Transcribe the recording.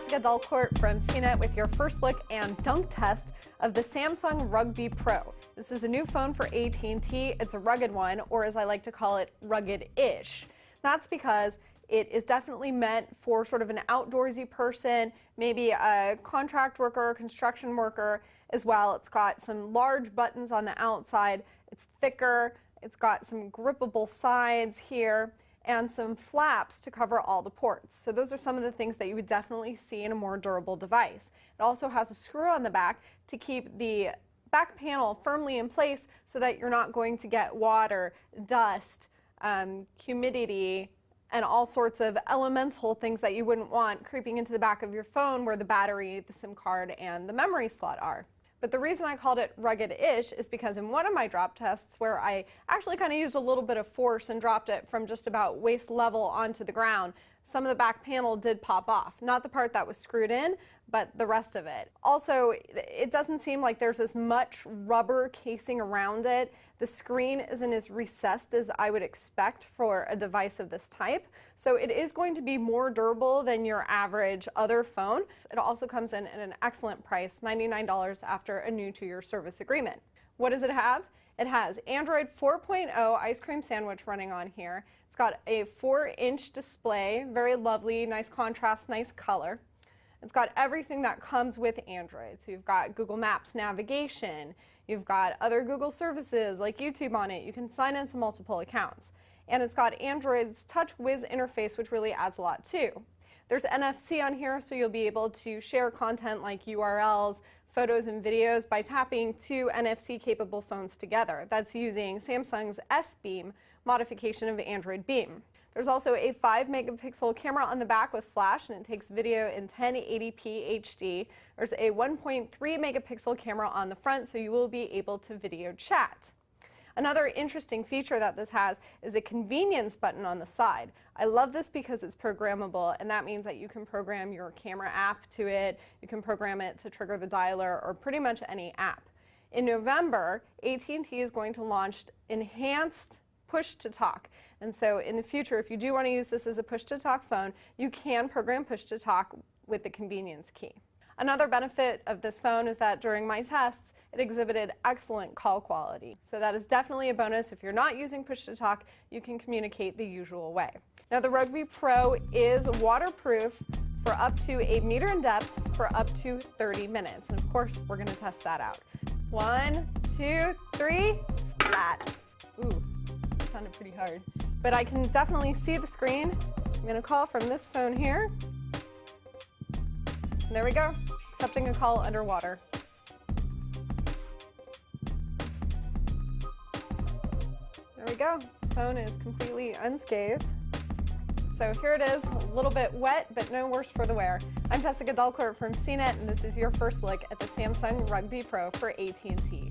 Jessica Delcourt from CNET with your first look and dunk test of the Samsung Rugby Pro. This is a new phone for AT&T. It's a rugged one, or as I like to call it, rugged-ish. That's because it is definitely meant for sort of an outdoorsy person, maybe a contract worker, construction worker as well. It's got some large buttons on the outside. It's thicker. It's got some grippable sides here and some flaps to cover all the ports. So those are some of the things that you would definitely see in a more durable device. It also has a screw on the back to keep the back panel firmly in place so that you're not going to get water, dust, humidity, and all sorts of elemental things that you wouldn't want creeping into the back of your phone where the battery, the SIM card, and the memory slot are. But the reason I called it rugged-ish is because in one of my drop tests where I actually kind of used a little bit of force and dropped it from just about waist level onto the ground, some of the back panel did pop off. Not the part that was screwed in, but the rest of it. Also, it doesn't seem like there's as much rubber casing around it. The screen isn't as recessed as I would expect for a device of this type. So it is going to be more durable than your average other phone. It also comes in at an excellent price, $99 after a new 2-year service agreement. What does it have? It has Android 4.0 ice cream sandwich running on here. It's got a 4-inch display, very lovely, nice contrast, nice color. It's got everything that comes with Android. So you've got Google Maps navigation, you've got other Google services like YouTube on it. You can sign into multiple accounts. And it's got Android's TouchWiz interface, which really adds a lot too. There's NFC on here, so you'll be able to share content like URLs, photos and videos by tapping two NFC-capable phones together. That's using Samsung's S-Beam modification of Android Beam. There's also a 5-megapixel camera on the back with flash, and it takes video in 1080p HD. There's a 1.3-megapixel camera on the front, so you will be able to video chat. Another interesting feature that this has is a convenience button on the side. I love this because it's programmable, and that means that you can program your camera app to it, you can program it to trigger the dialer, or pretty much any app. In November, AT&T is going to launch enhanced push-to-talk. And so in the future, if you do want to use this as a push-to-talk phone, you can program push-to-talk with the convenience key. Another benefit of this phone is that during my tests, it exhibited excellent call quality. So that is definitely a bonus. If you're not using push-to-talk, you can communicate the usual way. Now the Rugby Pro is waterproof for up to 8 meters in depth for up to 30 minutes. And of course, we're going to test that out. 1, 2, 3, splat. Ooh, that sounded pretty hard. But I can definitely see the screen. I'm going to call from this phone here. And there we go, accepting a call underwater. There we go, the phone is completely unscathed. So here it is, a little bit wet, but no worse for the wear. I'm Jessica Delcourt from CNET, and this is your first look at the Samsung Rugby Pro for AT&T.